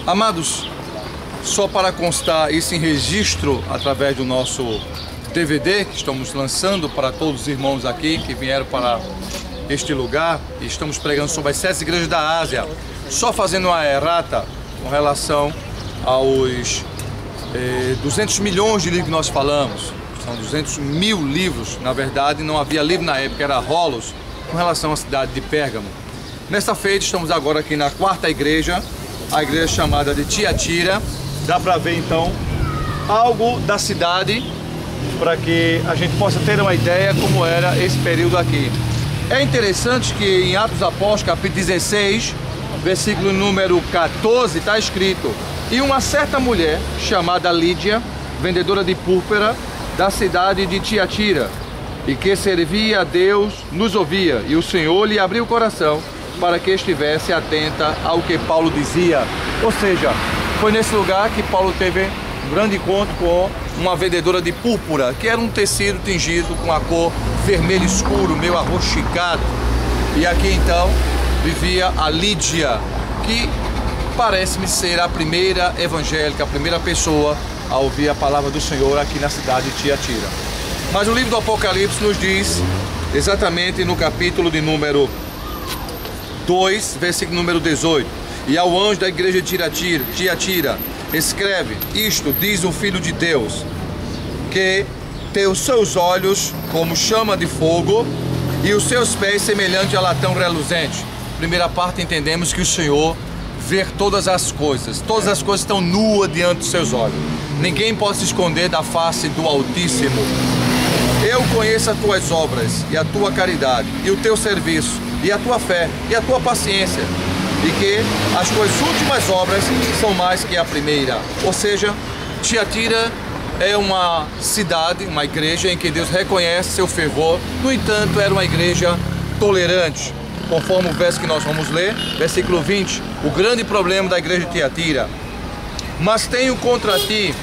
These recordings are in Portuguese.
Amados, só para constar isso em registro através do nosso DVD que estamos lançando para todos os irmãos aqui que vieram para este lugar, e estamos pregando sobre as 7 igrejas da Ásia, só fazendo uma errata com relação aos 200 milhões de livros que nós falamos. São 200 mil livros, na verdade não havia livro na época, era rolos, com relação à cidade de Pérgamo. Nesta feita estamos agora aqui na 4ª igreja, a igreja chamada de Tiatira. Dá para ver então algo da cidade, para que a gente possa ter uma ideia como era esse período aqui. É interessante que em Atos Apóstolos, capítulo 16, versículo número 14, está escrito: e uma certa mulher chamada Lídia, vendedora de púrpura da cidade de Tiatira, e que servia a Deus, nos ouvia, e o Senhor lhe abriu o coração para que estivesse atenta ao que Paulo dizia. Ou seja, foi nesse lugar que Paulo teve um grande encontro com uma vendedora de púrpura, que era um tecido tingido com a cor vermelho escuro, meio arroxicado. E aqui então vivia a Lídia, que parece-me ser a primeira evangélica, a primeira pessoa a ouvir a palavra do Senhor aqui na cidade de Tiatira. Mas o livro do Apocalipse nos diz, exatamente no capítulo de número 2, versículo número 18: e ao anjo da igreja de Tiatira, escreve: isto diz o Filho de Deus, que tem os seus olhos como chama de fogo e os seus pés semelhante a latão reluzente. Primeira parte, entendemos que o Senhor vê todas as coisas estão nuas diante dos seus olhos. Ninguém pode se esconder da face do Altíssimo. Eu conheço as tuas obras e a tua caridade e o teu serviço e a tua fé e a tua paciência, e que as tuas últimas obras são mais que a primeira. Ou seja, Tiatira é uma cidade, uma igreja em que Deus reconhece seu fervor. No entanto, era uma igreja tolerante, conforme o verso que nós vamos ler, versículo 20, o grande problema da igreja de Tiatira: mas tenho contra ti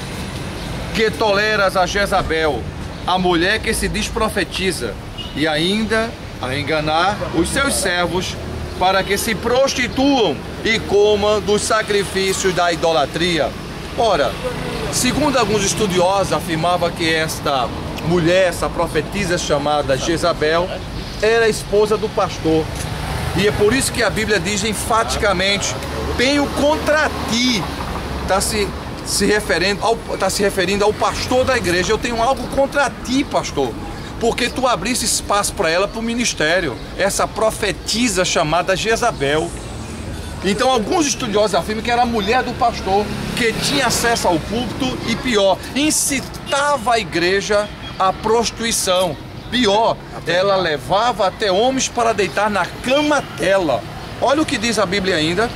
que toleras a Jezabel, a mulher que se diz profetiza, e ainda a enganar os seus servos, para que se prostituam e comam dos sacrifícios da idolatria. Ora, segundo alguns estudiosos, afirmava que esta mulher, essa profetisa chamada Jezabel, era a esposa do pastor. E é por isso que a Bíblia diz enfaticamente: tenho contra ti. Está se referindo ao pastor da igreja. Eu tenho algo contra ti, pastor, porque tu abriste espaço para ela, para o ministério, essa profetisa chamada Jezabel. Então alguns estudiosos afirmam que era a mulher do pastor, que tinha acesso ao púlpito e, pior, incitava a igreja à prostituição. Pior, ela levava até homens para deitar na cama dela. Olha o que diz a Bíblia ainda: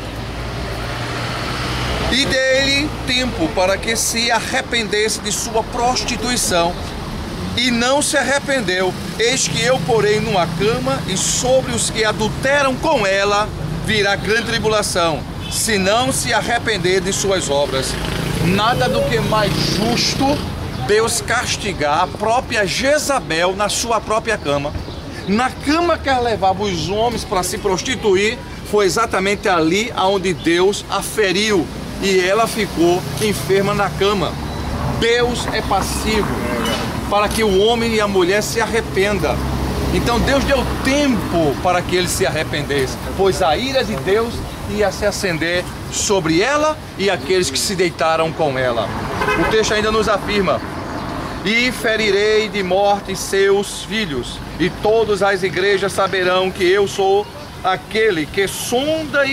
e dei-lhe tempo para que se arrependesse de sua prostituição, e não se arrependeu. Eis que eu porei numa cama, e sobre os que adulteram com ela virá grande tribulação, se não se arrepender de suas obras. Nada do que mais justo Deus castigar a própria Jezabel na sua própria cama. Na cama que ela levava os homens para se prostituir, foi exatamente ali onde Deus a feriu, e ela ficou enferma na cama. Deus é passivo para que o homem e a mulher se arrependam. Então Deus deu tempo para que eles se arrependessem, pois a ira de Deus ia se acender sobre ela e aqueles que se deitaram com ela. O texto ainda nos afirma: e ferirei de morte seus filhos, e todas as igrejas saberão que eu sou aquele que sonda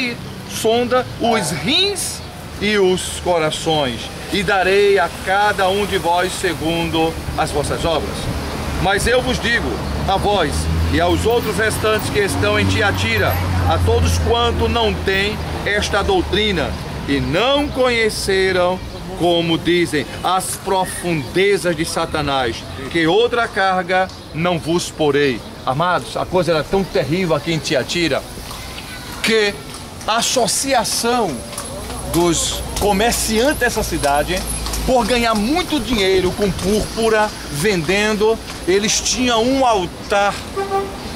os rins e os corações, e darei a cada um de vós segundo as vossas obras. Mas eu vos digo, a vós e aos outros restantes que estão em Tiatira, a todos quanto não têm esta doutrina, e não conheceram, como dizem, as profundezas de Satanás, que outra carga não vos porei. Amados, a coisa era tão terrível aqui em Tiatira, que a associação dos comerciantes dessa cidade, por ganhar muito dinheiro com púrpura, vendendo, eles tinham um altar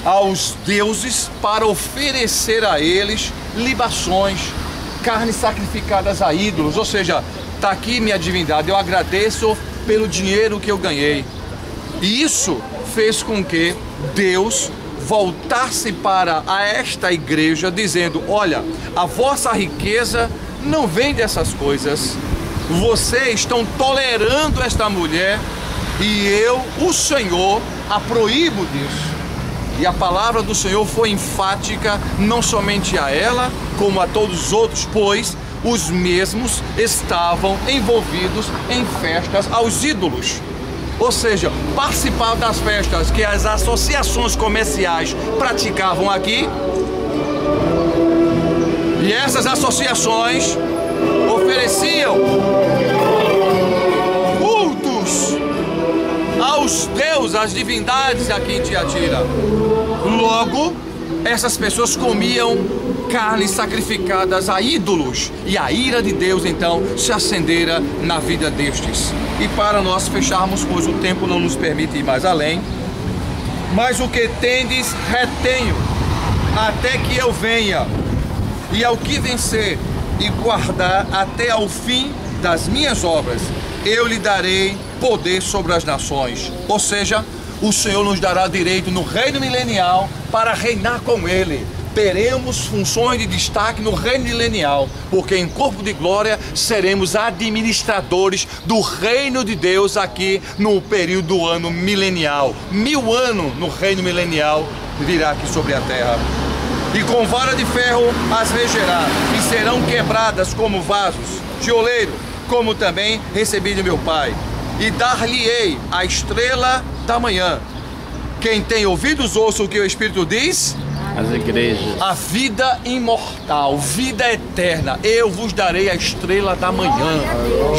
aos deuses para oferecer a eles libações. carnes sacrificadas a ídolos, ou seja, está aqui minha divindade, eu agradeço pelo dinheiro que eu ganhei. E isso fez com que Deus voltasse para esta igreja dizendo: olha, a vossa riqueza não vem dessas coisas, vocês estão tolerando esta mulher e eu, o Senhor, a proíbo disso. E a palavra do Senhor foi enfática, não somente a ela, como a todos os outros, pois os mesmos estavam envolvidos em festas aos ídolos. Ou seja, participar das festas que as associações comerciais praticavam aqui. E essas associações ofereciam cultos aos deuses, às divindades aqui em Tiatira. Logo, essas pessoas comiam carnes sacrificadas a ídolos, e a ira de Deus então se acendera na vida destes. E para nós fecharmos, pois o tempo não nos permite ir mais além, mas o que tendes retenho, até que eu venha, e ao que vencer e guardar até ao fim das minhas obras, eu lhe darei poder sobre as nações. Ou seja, o Senhor nos dará direito no reino milenial para reinar com Ele. Teremos funções de destaque no reino milenial, porque em corpo de glória seremos administradores do reino de Deus aqui no período do ano milenial. 1000 anos no reino milenial virá aqui sobre a terra. E com vara de ferro as regerá, e serão quebradas como vasos de oleiro, como também recebi de meu Pai. E dar-lhe-ei a estrela da manhã. Quem tem ouvidos, ouça o que o Espírito diz às igrejas. A vida imortal, vida eterna, eu vos darei a estrela da manhã.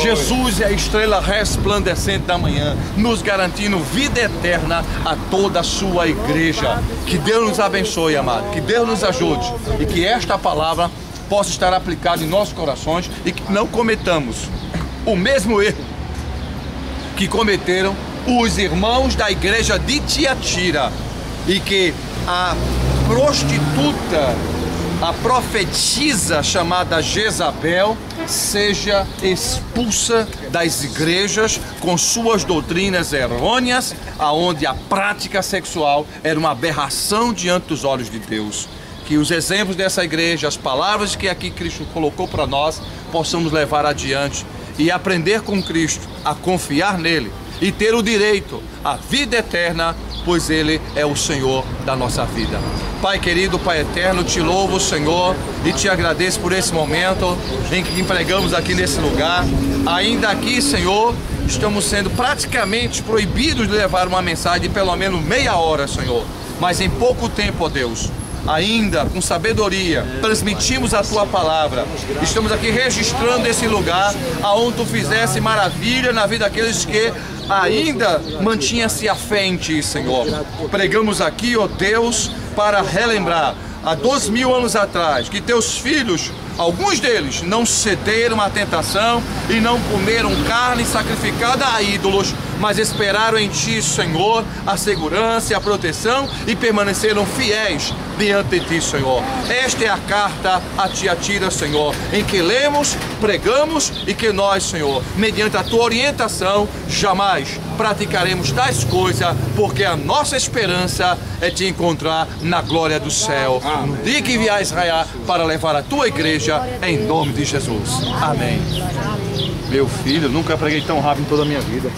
Jesus é a estrela resplandecente da manhã, nos garantindo vida eterna a toda a sua igreja. Que Deus nos abençoe, amado, que Deus nos ajude, e que esta palavra possa estar aplicada em nossos corações, e que não cometamos o mesmo erro que cometeram os irmãos da igreja de Tiatira, e que a prostituta, a profetisa chamada Jezabel, seja expulsa das igrejas com suas doutrinas errôneas, aonde a prática sexual era uma aberração diante dos olhos de Deus. Que os exemplos dessa igreja, as palavras que aqui Cristo colocou para nós, possamos levar adiante e aprender com Cristo a confiar nele e ter o direito à vida eterna, pois Ele é o Senhor da nossa vida. Pai querido, Pai eterno, te louvo, Senhor, e te agradeço por esse momento em que empregamos aqui nesse lugar. Ainda aqui, Senhor, estamos sendo praticamente proibidos de levar uma mensagem de pelo menos meia hora, Senhor. Mas em pouco tempo, ó Deus, ainda com sabedoria, transmitimos a Tua palavra. Estamos aqui registrando esse lugar aonde Tu fizesse maravilha na vida daqueles que ainda mantinha-se a fé em Ti, Senhor. Pregamos aqui, ó Deus, para relembrar há 2000 anos atrás que Teus filhos, alguns deles, não cederam à tentação e não comeram carne sacrificada a ídolos, mas esperaram em Ti, Senhor, a segurança e a proteção, e permaneceram fiéis diante de Ti, Senhor. Esta é a carta a Tiatira, Senhor, em que lemos, pregamos, e que nós, Senhor, mediante a Tua orientação, jamais praticaremos tais coisas, porque a nossa esperança é Te encontrar na glória do céu, no dia que vier a Israel para levar a Tua igreja, em nome de Jesus. Amém. Meu filho, nunca preguei tão rápido em toda a minha vida.